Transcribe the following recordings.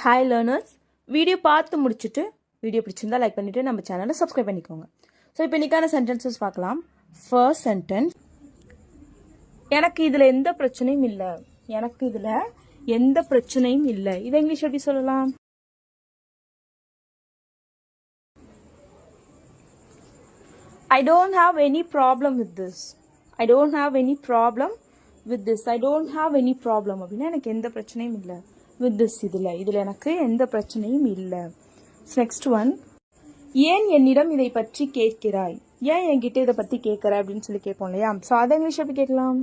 Hi learners, video பார்த்து முடிச்சுட்டு video பிடிச்சிருந்தா லைக் பண்ணிவிட்டு நம்ம சேனலை சப்ஸ்கிரைப் பண்ணிக்கோங்க. ஸோ இப்போ இன்றைக்கான சென்டென்சஸ் பார்க்கலாம். ஃபர்ஸ்ட் சென்டென்ஸ், எனக்கு இதில் எந்த பிரச்சனையும் இல்லை. எனக்கு இதில் எந்த பிரச்சனையும் இல்லை. இதை இங்கிலீஷ் எப்படி சொல்லலாம்? I don't have any problem with this. I don't have any problem with this. I don't have any problem அப்படின்னா எனக்கு எந்த பிரச்சனையும் இல்லை. with this இதில் எனக்கு எந்த பிரச்சனையும் இல்லை. நெக்ஸ்ட் ஒன், ஏன் என்னிடம் இதை பற்றி கேட்கிறாய்? ஏன் என்கிட்ட இதை பற்றி கேட்குற அப்படின்னு சொல்லி கேட்போம் இல்லையா? ஸோ அதை இங்கிலீஷ் எப்படி கேட்கலாம்?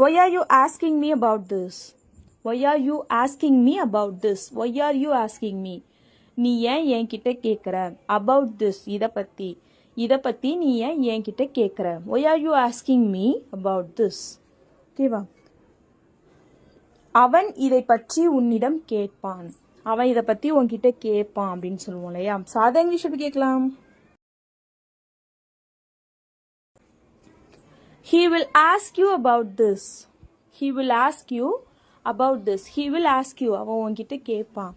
Why are you asking me about this? Why are you asking me about this? Why are you asking me? நீ ஏன் என்கிட்ட கேட்குற? about this இதை பற்றி நீ ஏன் என்கிட்ட கேட்குற? Why are you asking me about this? ஓகேவா? அவன் இதை பற்றி உன்னிடம் கேட்பான். அவன் இதை பற்றி உன்கிட்ட கேட்பான் அப்படின்னு சொல்லுவோம் இல்லையா? ஸோ அதை இங்கிலீஷ் எப்படி கேட்கலாம்? He will ask you about this. He will ask you about this. He will ask you. அவன் உன்கிட்ட கேட்பான்.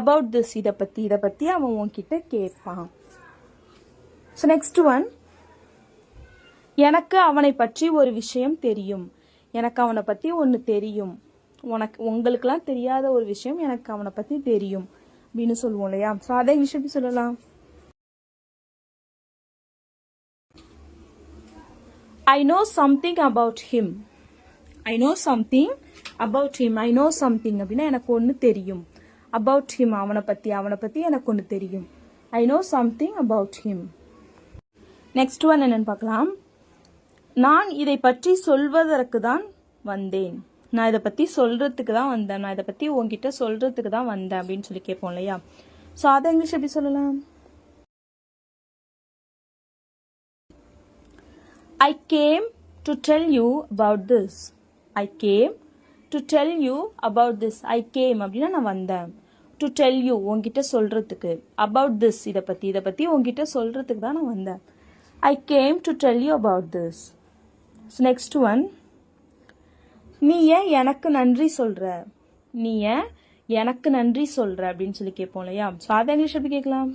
about this இதை பற்றி அவன் உன்கிட்ட கேட்பான். ஸோ நெக்ஸ்ட் ஒன், எனக்கு அவனை பற்றி ஒரு விஷயம் தெரியும். எனக்கு அவனை பற்றி ஒன்று தெரியும். உங்களுக்கெல்லாம் தெரியாத ஒரு விஷயம் எனக்கு அவனை பற்றி தெரியும் அப்படின்னு சொல்லுவோம் இல்லையா? ஸோ அதை இங்கிலீஷ் எப்படி சொல்லலாம்? I know something about him. I know something about him. I know something அப்படின்னா எனக்கு ஒன்று தெரியும். about him அவனை பற்றி எனக்கு ஒன்று தெரியும். I know something about him. Next one என்னன்னு பார்க்கலாம். நான் இதை பற்றி சொல்வதற்கு தான் வந்தேன். நான் இதை பற்றி சொல்கிறதுக்கு தான் வந்தேன். நான் இதை பற்றி உங்ககிட்ட சொல்கிறதுக்கு தான் வந்தேன் அப்படின்னு சொல்லி கேட்போம் இல்லையா? ஸோ அதை இங்கிலீஷ் எப்படி சொல்லலாம்? I came to tell you about this. I came to tell you about this. I came அப்படின்னா நான் வந்தேன். to tell you உங்ககிட்ட சொல்கிறதுக்கு. about this இதை பற்றி உங்ககிட்ட சொல்கிறதுக்கு தான் நான் வந்தேன். I came to tell you about this. So next one, நீ ஏன் எனக்கு நன்றி சொல்கிற? நீ ஏன் எனக்கு நன்றி சொல்கிற அப்படின்னு சொல்லி கேட்போம் இல்லையா? ஸோ அதை இங்கிலீஷ் எப்படி கேட்கலாம்?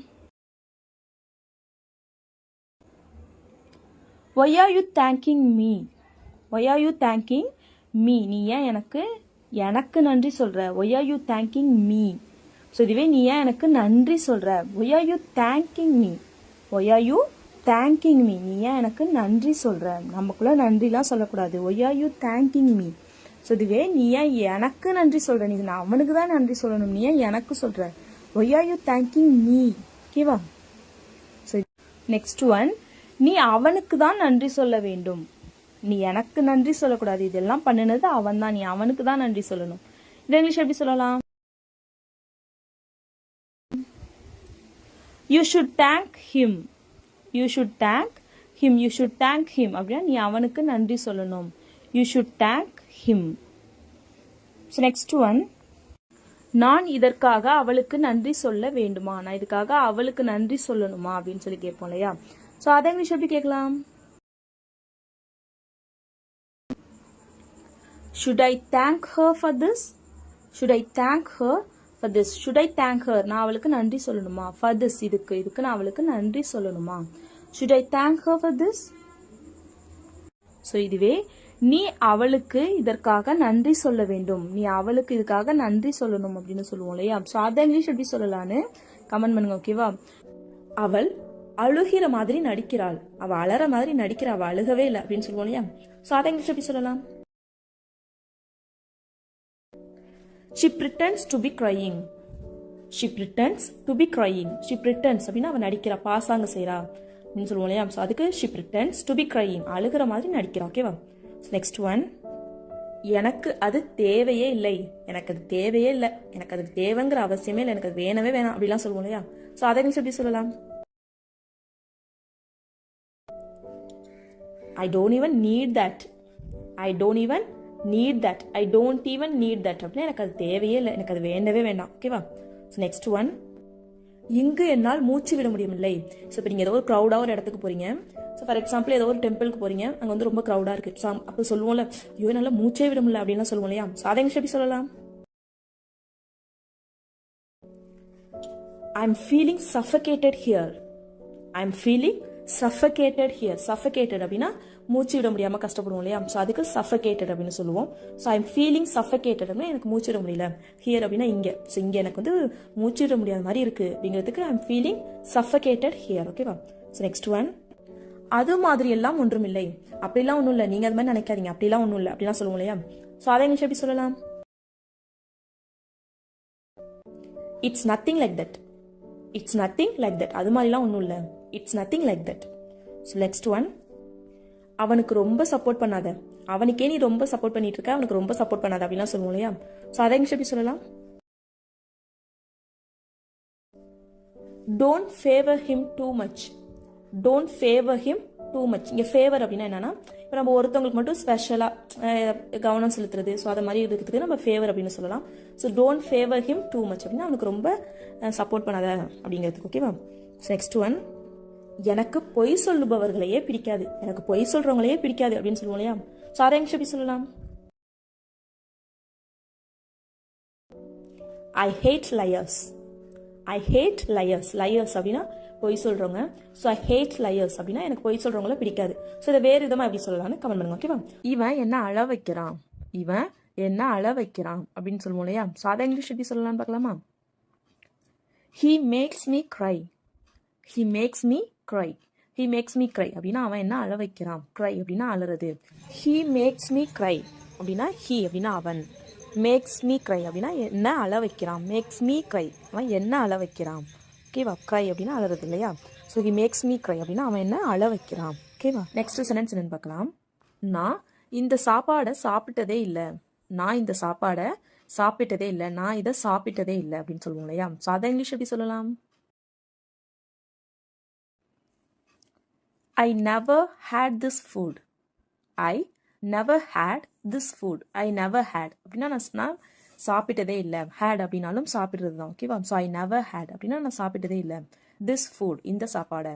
Why are you thanking me? Why are you thanking me? நீ ஏன் எனக்கு நன்றி சொல்கிற? Why are you thanking me? So இதுவே நீ ஏன் எனக்கு நன்றி சொல்கிற? Why are you thanking me? Why are you thanking me? நீ ஏன் எனக்கு நன்றி சொல்கிற? நமக்குள்ள நன்றிலாம் சொல்லக்கூடாது. Why are you thanking me? So இதுவே நீ ஏன் எனக்கு நன்றி சொல்கிற? நீ நான் அவனுக்கு தான் நன்றி சொல்லணும். நீ ஏன் எனக்கு சொல்கிற? Why are you thanking me? ஓகேவா? ஸோ நெக்ஸ்ட் ஒன், நீ அவனுக்கு தான் நன்றி சொல்ல வேண்டும். நீ எனக்கு நன்றி சொல்லக்கூடாது. இதெல்லாம் பண்ணினது அவன் தான். நீ அவனுக்கு தான் நன்றி சொல்லணும். இது இங்கிலீஷ் எப்படி சொல்லலாம்? You should thank him. You should thank him. You should thank him அப்படின்னா நீ அவனுக்கு நன்றி சொல்லணும். You should thank him. So next one, நான் இதற்காக அவளுக்கு நன்றி சொல்ல வேண்டுமா? நான் இதுக்காக அவளுக்கு நன்றி சொல்லணுமா அப்படின்னு சொல்லி கேட்போம் இல்லையா? ஸோ அதை இங்கிலீஷ் எப்படி கேட்கலாம்? Should I thank her for this? Should I thank her for this? Should I thank her? நான் அவளுக்கு நன்றி சொல்லணுமா? for this இதுக்கு நான் அவளுக்கு நன்றி சொல்லணுமா? Should I thank her for this? So இதுவே நீ அவளுக்கு இதற்காக நன்றி சொல்ல வேண்டும். நீ அவளுக்கு இதுக்காக நன்றி சொல்லணும் அப்படின்னு சொல்லுவோம் இல்லையா? ஸோ அதை இங்கிலீஷ் எப்படி சொல்லலான்னு கமெண்ட் பண்ணுங்க. ஓகேவா? அவள் அழுகிற மாதிரி நடிக்கிறாள். அவள் அலற மாதிரி நடிக்கிறா. அவள் அழுகவே இல்லை அப்படின்னு சொல்லுவோம் இல்லையா? ஸோ அதை இங்கிலீஷ் எப்படி சொல்லலாம்? She pretends to be crying. She pretends to be crying. She pretends அப்படின்னா அவன் நடிக்கிறா, பாசாங்க செய்யறா அப்படின்னு சொல்லுவோம் இல்லையா? ஸோ அதுக்கு she pretends to be crying. அழுகிற மாதிரி நடிக்கிறா. ஓகேவா? நெக்ஸ்ட் ஒன், எனக்கு அது தேவையே இல்லை. எனக்கு அது தேவையே இல்லை. எனக்கு அது தேவைங்கிற அவசியமே இல்லை. எனக்கு அது வேணவே வேணாம் அப்படிலாம் சொல்லுவோம் இல்லையா? ஸோ அதை எப்படி சொல்லலாம்? I don't even need that. I don't even need that. I don't even need that அப்படின்னா எனக்கு அது தேவையே இல்லை. எனக்கு அது வேண்டவே வேண்டாம். ஓகேவா? ஸோ நெக்ஸ்ட் ஒன், இங்கு என்னால் மூச்சு விட முடியவில்லை. ஸோ இப்போ நீங்கள் ஏதோ ஒரு க்ரௌடாக ஒரு இடத்துக்கு போகிறீங்க. ஸோ ஃபார் எக்ஸாம்பிள் ஏதோ ஒரு டெம்பிளுக்கு போகிறீங்க, அங்கே வந்து ரொம்ப க்ரௌடாக இருக்குது. ஸோ அப்போ சொல்லுவோம்ல, ஐயோ நல்லா மூச்சே விட முடியல அப்படின்லாம் சொல்லுவோம் இல்லையா? ஸோ அதை எப்படி சொல்லலாம்? I am feeling suffocated here. I am feeling suffocated here. Suffocated அப்படின்னா மூச்சு விட முடியாமல் கஷ்டப்படுவோம் இல்லையா? ஸோ அதுக்கு சஃபகேட்டட் அப்படின்னு சொல்லுவோம். So I am feeling suffocated அப்படின்னா எனக்கு மூச்சு விட முடியல. ஹியர் அப்படின்னா இங்கே. ஸோ இங்கே எனக்கு வந்து மூச்சு விட முடியாத மாதிரி இருக்குது அப்படிங்கிறதுக்கு I am feeling suffocated here. ஓகேவா? ஸோ நெக்ஸ்ட் ஒன், அது மாதிரி எல்லாம் ஒன்றும் இல்லை. அப்படிலாம் ஒன்றும் இல்லை, நீங்கள் அது மாதிரி நினைக்காதீங்க, அப்படிலாம் ஒன்றும் இல்லை அப்படிலாம் சொல்லுவோம் இல்லையா? ஸோ அதை இங்கிலீஷ் எப்படி சொல்லலாம்? It's nothing like that. It's nothing like that. அது மாதிரிலாம் ஒன்றும் இல்லை, it's nothing like that. So next one, அவனுக்கு ரொம்ப சப்போர்ட் பண்ணாத. அவனுக்கே நீ ரொம்ப சப்போர்ட் பண்ணிட்டு இருக்க, அவனுக்கு ரொம்ப சப்போர்ட் பண்ணாத அப்படிலாம் சொல்லுவோம் இல்லையா? ஸோ அதை இங்கிலீஷ் எப்படி சொல்லலாம்? Don't favour him too much. Don't favour him too much. இங்கே ஃபேவர் அப்படின்னா என்னன்னா, இப்போ நம்ம ஒருத்தவங்களுக்கு மட்டும் ஸ்பெஷலாக கவனம் செலுத்துறது, ஸோ அதை மாதிரி இருக்கிறதுக்கு நம்ம ஃபேவர் அப்படின்னு சொல்லலாம். So don't favour him too much அப்படின்னா அவனுக்கு ரொம்ப சப்போர்ட் பண்ணாத அப்படிங்கிறதுக்கு. ஓகேவா? ஸோ நெக்ஸ்ட் ஒன், எனக்கு பொய் சொல்லுபவர்களையே பிடிக்காது. எனக்கு பொய் சொல்றவங்களையே பிடிக்காது அப்படின்னு சொல்லுவோம் இல்லையா? ஸோ அதை எப்படி சொல்லலாம்? I hate liars. I hate liars. Liars அப்படின்னா பொய் சொல்றவங்க. ஸோ ஐ ஹேட் லயர்ஸ் அப்படின்னா எனக்கு பொய் சொல்றவங்கள பிடிக்காது. ஸோ இதை வேறு விதமாக எப்படி சொல்லலாம்னு கமெண்ட் பண்ணுங்க. ஓகேவா? இவன் என்ன அழ வைக்கிறான். இவன் என்ன அழ வைக்கிறான் அப்படின்னு சொல்லுவோம் இல்லையா? ஸோ அதை இங்கிலீஷ் எப்படி சொல்லலாம்னு பார்க்கலாமா? He makes me cry. He makes me cry. He makes me cry அப்படின்னா அவன் என்ன அழ வைக்கிறான். க்ரை அப்படின்னா அழுறது. ஹீ மேக்ஸ் மீ க்ரை அப்படின்னா ஹீ அப்படின்னா அவன். மேக்ஸ் மீ க்ரை அப்படின்னா என்ன அழ வைக்கிறான். மேக்ஸ் மீ க்ரை அவன் என்ன அழ வைக்கிறான். ஓகேவா? க்ரை அப்படின்னா அழுறது இல்லையா? So he makes me cry அப்படின்னா அவன் என்ன அழ வைக்கிறான். ஓகேவா? நெக்ஸ்ட் சென்டென்ஸ் என்னன்னு பார்க்கலாம். நான் இந்த சாப்பாடை சாப்பிட்டதே இல்லை. நான் இந்த சாப்பாடை சாப்பிட்டதே இல்லை. நான் இதை சாப்பிட்டதே இல்லை அப்படின்னு சொல்லுவோம் இல்லையா? ஸோ அதை இங்கிலீஷ் எப்படி சொல்லலாம்? I never had this food. I never had this food. I never had அப்படின்னா நான் சாப்பிட்டதே இல்லை. had அப்படின்னாலும் சாப்பிட்றது தான். ஓகேவா? ஸோ ஐ நெவர் ஹேட் அப்படின்னா நான் சாப்பிட்டதே இல்லை. திஸ் ஃபுட் இந்த சாப்பாடை.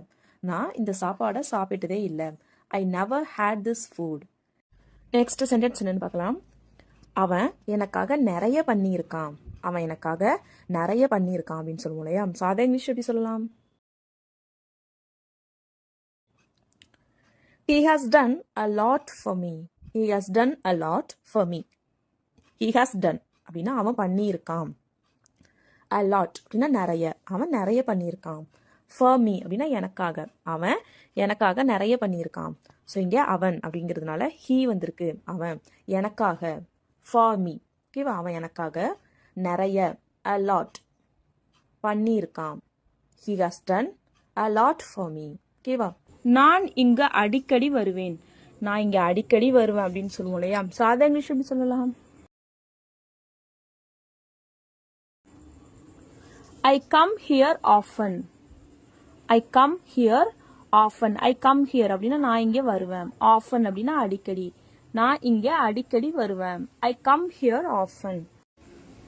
நான் இந்த சாப்பாடை சாப்பிட்டதே இல்லை. I never had this food. Next sentence என்னன்னு பார்க்கலாம். அவன் எனக்காக நிறைய பண்ணியிருக்கான். அவன் எனக்காக நிறைய பண்ணியிருக்கான் அப்படின்னு சொல்லுவோம் இல்லையா? ஸோ அதை இங்கிலீஷ் எப்படி சொல்லலாம்? He has done a lot for me. He has done a lot for me. He has done அப்படின்னா அவன் பண்ணியிருக்கான். A lot அப்படின்னா நிறைய. அவன் நிறைய பண்ணியிருக்கான். For me அப்படின்னா எனக்காக. அவன் எனக்காக நிறைய பண்ணியிருக்கான். ஸோ இங்கே அவன் அப்படிங்கிறதுனால he வந்திருக்கு. அவன் எனக்காக. For me. ஓகேவா? அவன் எனக்காக நிறைய a lot பண்ணியிருக்கான். He has done a lot for me. ஓகேவா? நான் இங்க அடிக்கடி வருவேன். நான் இங்க அடிக்கடி வருவேன் அப்படின்னு சொல்லுவோம் இல்லையா? ஸோ அதை இங்கிலீஷ் எப்படி சொல்லலாம்? I come here often. I come here often. I come here அப்படின்னா நான் இங்கே வருவேன். ஆஃபன் அப்படின்னா அடிக்கடி. நான் இங்கே அடிக்கடி வருவேன். I come here often.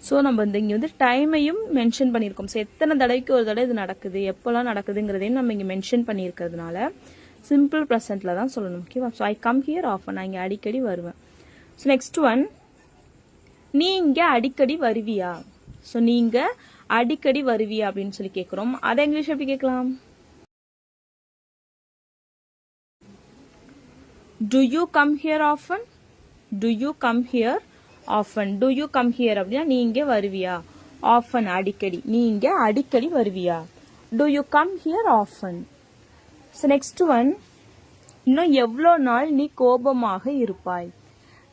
So நம்ம இங்கே வந்து டைமையும் மென்ஷன் பண்ணியிருக்கோம். ஸோ எத்தனை தடவைக்கு ஒரு தடவை இது நடக்குது, எப்போல்லாம் நடக்குதுங்கிறதையும் நம்ம இங்கே மென்ஷன் பண்ணியிருக்கிறதுனால சிம்பிள் ப்ரெசென்ட்டில் தான் சொல்லணும். ஓகேவா? So I come here often. நான் இங்கே அடிக்கடி வருவேன். ஸோ நெக்ஸ்ட் ஒன், நீ இங்கே அடிக்கடி வருவியா. ஸோ நீங்கள் அடிக்கடி வருவியா அப்படின்னு சொல்லி கேட்குறோம். அதை இங்கிலீஷ் எப்படி கேட்கலாம்? Do you come here often. Do you come here often. Do you come here அப்படின்னா நீ இங்கே வருவியா. ஆஃபன் அடிக்கடி. நீ இங்கே அடிக்கடி வருவியா. Do you come here often. So next one, இன்னும் எவ்வளோ நாள் நீ கோபமாக இருப்பாய்.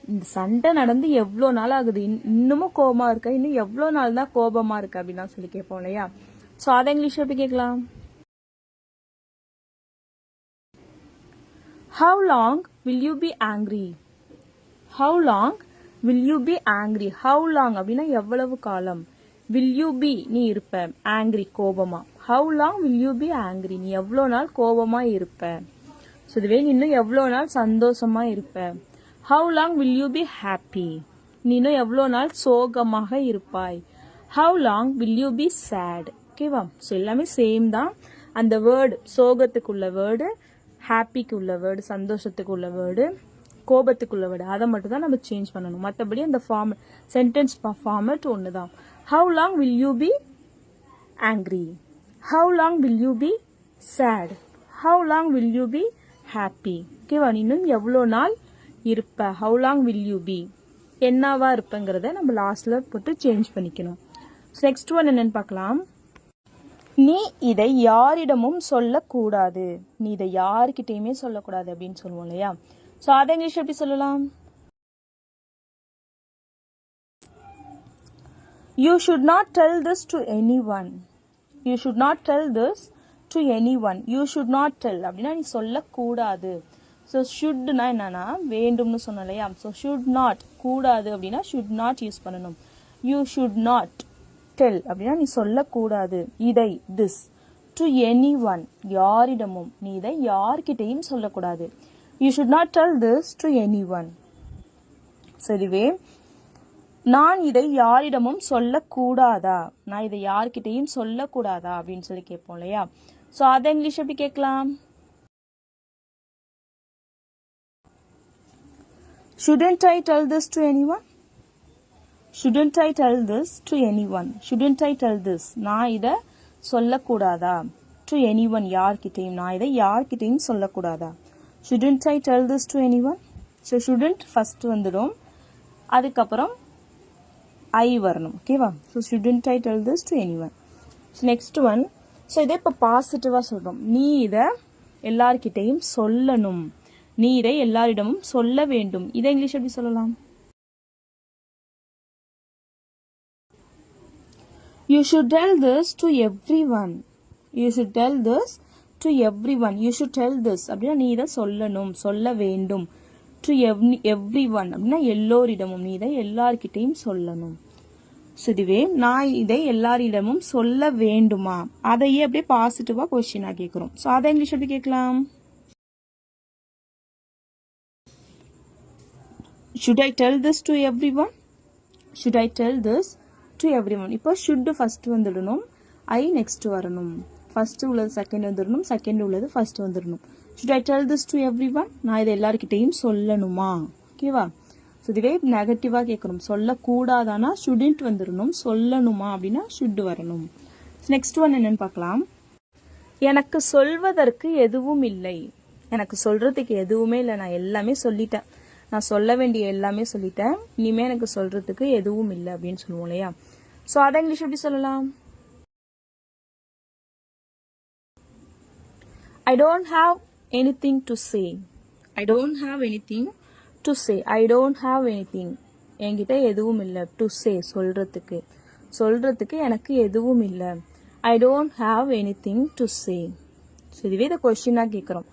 இந்த சண்டை நடந்து எவ்வளோ நாள் ஆகுது, இன்னமும் கோபமா இருக்க, இன்னும் எவ்வளோ நாள் தான் கோபமா இருக்கு அப்படின்னா சொல்லி கேட்போம் இல்லையா? ஸோ அதை இங்கிலீஷ் எப்படி கேட்கலாம்? How long will you be angry? How long will you be angry? How long அப்படின்னா எவ்வளவு காலம். Will you be நீ இருப்ப. Angry கோபமா. How long will you be angry? நீ எவ்வளோ நாள் கோபமா இருப்ப. ஸோ இதுவே நீ இன்னும் எவ்வளோ நாள் சந்தோஷமா இருப்ப. How long will you be happy? நீ இன்னும் எவ்வளோ நாள் சோகமாக இருப்பாய். How long will you be sad? ஓகேவா? ஸோ எல்லாமே சேம் தான். அந்த வேர்டு சோகத்துக்கு உள்ள வேர்டு, ஹாப்பிக்கு உள்ள வேர்டு, சந்தோஷத்துக்கு உள்ள வேர்டு, கோபத்துக்குள்ள வேர்டு, அதை மட்டும் தான் நம்ம சேஞ்ச் பண்ணணும். மற்றபடி அந்த சென்டென்ஸ் ஃபார்மட் ஒன்று தான். How long will you be angry? How long will you be sad? How long will you be happy? ஓகேவா? இன்னும் எவ்வளோ நாள் இருப்ப? How long will you be என்னவா இருப்பங்கிறத நம்ம லாஸ்ட்ல போட்டு சேஞ்ச் பண்ணிக்கணும். நெக்ஸ்ட் ஒன் என்னன்னு பார்க்கலாம். நீ இதை யாரிடமும் சொல்லக்கூடாது. நீ இதை யாருக்கிட்டையுமே சொல்லக்கூடாது அப்படின்னு சொல்லுவோம் இல்லையா? ஸோ அதை இங்கிலீஷ் எப்படி சொல்லலாம்? You should not tell this to anyone. You should not tell this to anyone. You should not tell அப்படின்னா நீ சொல்லக்கூடாது. ஸோ ஷுட்னா என்னன்னா வேண்டும்னு சொன்னோம் இல்லையா? ஸோ ஷுட் நாட் கூடாது அப்படின்னா ஷுட் நாட் யூஸ் பண்ணணும். யூ ஷுட் நாட் டெல் அப்படின்னா நீ சொல்லக்கூடாது. இதை திஸ் டு எனி ஒன் யாரிடமும், நீ இதை யார்கிட்டையும் சொல்லக்கூடாது. You should not tell this to any one. சரிவே, நான் இதை யாரிடமும் சொல்லக்கூடாதா? நான் இதை யார்கிட்டையும் சொல்லக்கூடாதா அப்படின்னு சொல்லி கேட்போம் இல்லையா? ஸோ அதை இங்கிலீஷ் எப்படி கேட்கலாம்? Shouldn't I tell this to anyone? Shouldn't I tell this to anyone? Shouldn't I tell this? நான் இதை சொல்லக்கூடாதா? To anyone யார்கிட்டையும், நான் இதை யார்கிட்டையும் சொல்லக்கூடாதா? Shouldn't I tell this to anyone? So shouldn't first வந்துடும், அதுக்கப்புறம் I வரணும். ஓகேவா? So shouldn't I tell this to anyone? So next one. So இதை இப்போ பாசிட்டிவா சொல்றோம். நீ இதை எல்லார்கிட்டையும் சொல்லணும். நீ இதை எல்லாரிடமும் சொல்ல வேண்டும். இதை இங்கிலீஷ் எப்படி சொல்லலாம்? You should tell this to everyone. You should tell this to everyone. You should tell this அப்படின்னா நீ இதை சொல்லணும், சொல்ல வேண்டும். To everyone அப்படின்னா எல்லோரிடமும், நீ இதை எல்லார்கிட்டையும் சொல்லணும். இதுவே நான் இதை எல்லாரிடமும் சொல்ல வேண்டுமா, அதையே அப்படியே பாசிட்டிவா கொஸ்டினா கேட்கிறோம். ஸோ அதை இங்கிலீஷ் எப்படி கேட்கலாம்? Should I tell this to everyone? Should I tell this to everyone? இப்போ should first வந்துடணும், I next வரணும். ஃபர்ஸ்ட் உள்ளது செகண்ட் வந்துடணும், செகண்ட் உள்ளது ஃபர்ஸ்ட் வந்துடணும். Should I tell this to everyone? நான் இதை எல்லார்கிட்டையும் சொல்லணுமா? ஓகேவா? ஸோ இதுவே நெகட்டிவாக கேட்கணும். சொல்லக்கூடாதானா shouldn't வந்துடணும், சொல்லணுமா அப்படின்னா should வரணும். நெக்ஸ்ட் ஒன் என்னன்னு பார்க்கலாம். எனக்கு சொல்வதற்கு எதுவும் இல்லை. எனக்கு சொல்றதுக்கு எதுவுமே இல்லை, நான் எல்லாமே சொல்லிட்டேன், நான் சொல்ல வேண்டிய எல்லாமே சொல்லிட்டேன், இனிமே எனக்கு சொல்றதுக்கு எதுவும் இல்லை அப்படின்னு சொல்லுவோம் இல்லையா? ஸோ அதை இங்கிலீஷ் எப்படி சொல்லலாம்? I don't have anything to say. I don't have anything to say. I don't have anything. என்கிட்ட எதுவும் இல்லை. To say சொல்றதுக்கு, சொல்றதுக்கு எனக்கு எதுவும் இல்லை. I don't have anything to say. So இதுவே இதை கொஸ்டினா கேட்குறோம்.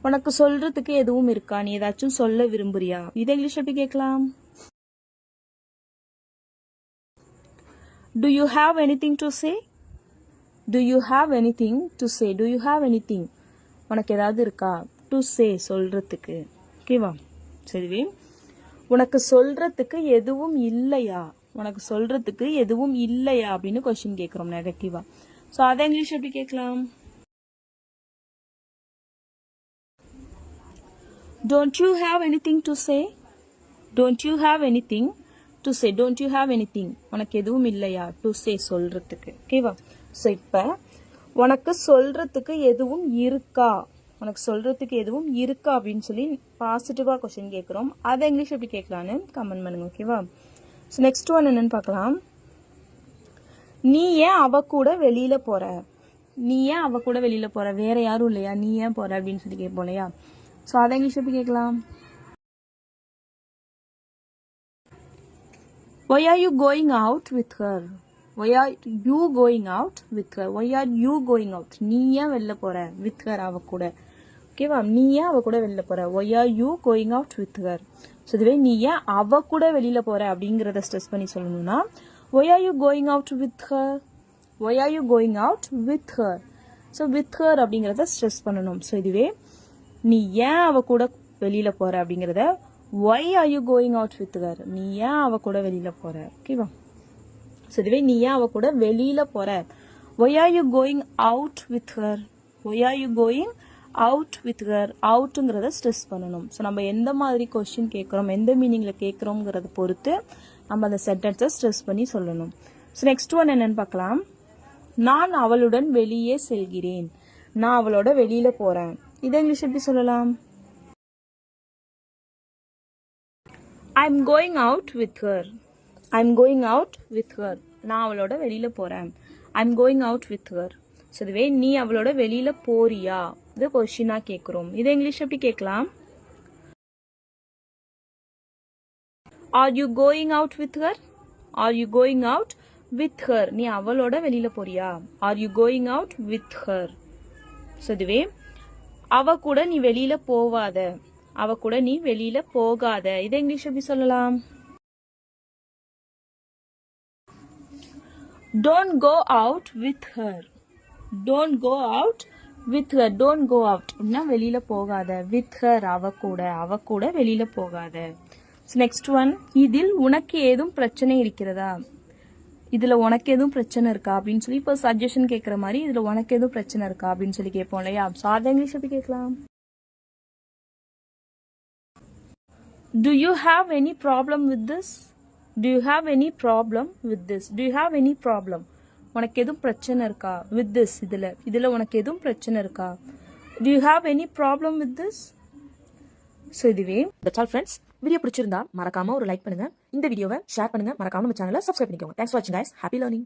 உனக்கு சொல்றதுக்கு எதுவும் இருக்கா, நீ ஏதாச்சும் சொல்ல விரும்புறியா? இதை இங்கிலீஷ் எப்படி கேட்கலாம்? Do you have anything to say? Do you have anything to say? Do you have anything? உனக்கு ஏதாவது இருக்கா? To say சொல்றதுக்கு. ஓகேவா? சரிவே, உனக்கு சொல்றதுக்கு எதுவும் இல்லையா, உனக்கு சொல்றதுக்கு எதுவும் இல்லையா அப்படின்னு கொஸ்டின் கேட்கிறோம் நெகட்டிவா. ஸோ அதை இங்கிலீஷ் எப்படி கேட்கலாம்? Don't you have anything to say? Don't you have anything to say? Don't you have anything? உனக்கு எதுவும் இல்லையா? To say சொல்றதுக்கு. ஓகேவா? ஸோ இப்போ உனக்கு சொல்றதுக்கு எதுவும் இருக்கா, உனக்கு சொல்றதுக்கு எதுவும் இருக்கா அப்படின்னு சொல்லி பாசிட்டிவா கொஸ்டின் கேட்குறோம். அதை இங்கிலீஷ் எப்படி கேட்கலான்னு கமெண்ட் பண்ணுங்க. ஓகேவா? ஸோ நெக்ஸ்ட் ஒன் என்னன்னு பார்க்கலாம். நீ ஏன் அவ கூட வெளியில போற? நீ ஏன் அவ கூட வெளியில போற? வேற யாரும் இல்லையா, நீ ஏன் போற அப்படின்னு சொல்லி கேட்போம் இல்லையா? ஸோ அதை இங்கிலீஷ் எப்படி கேட்கலாம்? Why are you going out with her? Why are you going out with her? Why are you going out? நீ ஏன் வெளில போற? With her அவ கூட. ஓகேவா? நீ ஏன் அவ கூட வெளில போற? Why are you going out with her? So இதுவே நீ ஏன் அவ கூட வெளியில போற அப்படிங்கிறத ஸ்ட்ரெஸ் பண்ணி சொல்லணும்னா Why are you going out with her? Why are you going out with her? So with her அப்படிங்கிறத ஸ்ட்ரெஸ் பண்ணணும். ஸோ இதுவே நீ ஏன் அவ கூட வெளியில போற அப்படிங்கிறத Why are you going out with her? நீ ஏன் அவ கூட வெளியில போற? ஓகேவா? ஸோ இதுவே நீ ஏன் அவ கூட வெளியில போற Why are you going out with her? Why are you going out with her? அவுட்டுங்கிறத ஸ்ட்ரெஸ் பண்ணணும். ஸோ நம்ம எந்த மாதிரி கொஸ்டின் கேட்குறோம், எந்த மீனிங்கில் கேட்குறோங்கிறத பொறுத்து நம்ம அந்த சென்டென்ஸை ஸ்ட்ரெஸ் பண்ணி சொல்லணும். ஸோ நெக்ஸ்ட் ஒன் என்னன்னு பார்க்கலாம். நான் அவளுடன் வெளியே செல்கிறேன். நான் அவளோட வெளியில் போகிறேன். இதை இங்கிலீஷ் எப்படி சொல்லலாம்? I'm going out with her. I'm going out with her. நான் அவளோட வெளியில் போகிறேன். I'm going out with her. So இதுவே நீ அவளோட வெளியில் போறியா, இது கொஸ்டினாக கேட்குறோம். இதை இங்கிலீஷ் எப்படி கேட்கலாம்? Are you going out with her? Are you going out with her? நீ அவளோட வெளியில் போறியா? Are you going out with her? So இதுவே அவ கூட நீ வெளியில் போவாத, அவ கூட நீ வெளியில போகாத. இதை இங்கிலீஷ் எப்படி சொல்லலாம்? Don't go out with her. Don't go out with her. Don't go out அப்படின்னா வெளியில போகாத. With her அவ கூட வெளியில போகாத. நெக்ஸ்ட் ஒன், இதில் உனக்கு ஏதும் பிரச்சனை இருக்கிறதா? இதுல உனக்கு எதுவும் பிரச்சனை இருக்கா அப்படின்னு சொல்லி இப்போ சஜஷன் கேட்குற மாதிரி இதுல உனக்கு எதுவும் பிரச்சனை இருக்கா அப்படின்னு சொல்லி கேட்போம் இல்லையா? ஸோ அதை இங்கிலீஷ் எப்படி கேட்கலாம்? Do you have any problem with this? Do you have any problem with this? Do you have any problem? உனக்கு எதுவும் பிரச்சனை இருக்கா? With this இதுல உனக்கு எதுவும் பிரச்சனை இருக்கா? Do you have any problem with this? So இதுவே தட்ஸ் ஆல் ஃப்ரெண்ட்ஸ். வீடியோ பிடிச்சிருந்தா மறக்காம ஒரு லைக் பண்ணுங்க, இந்த வீடியோவை ஷேர் பண்ணுங்க, மறக்காம நம்ம சேனலை சப்ஸ்கிரைப் பண்ணிக்கோங்க. தேங்க்ஸ் ஃபார் வாட்சிங் கைஸ். Happy learning.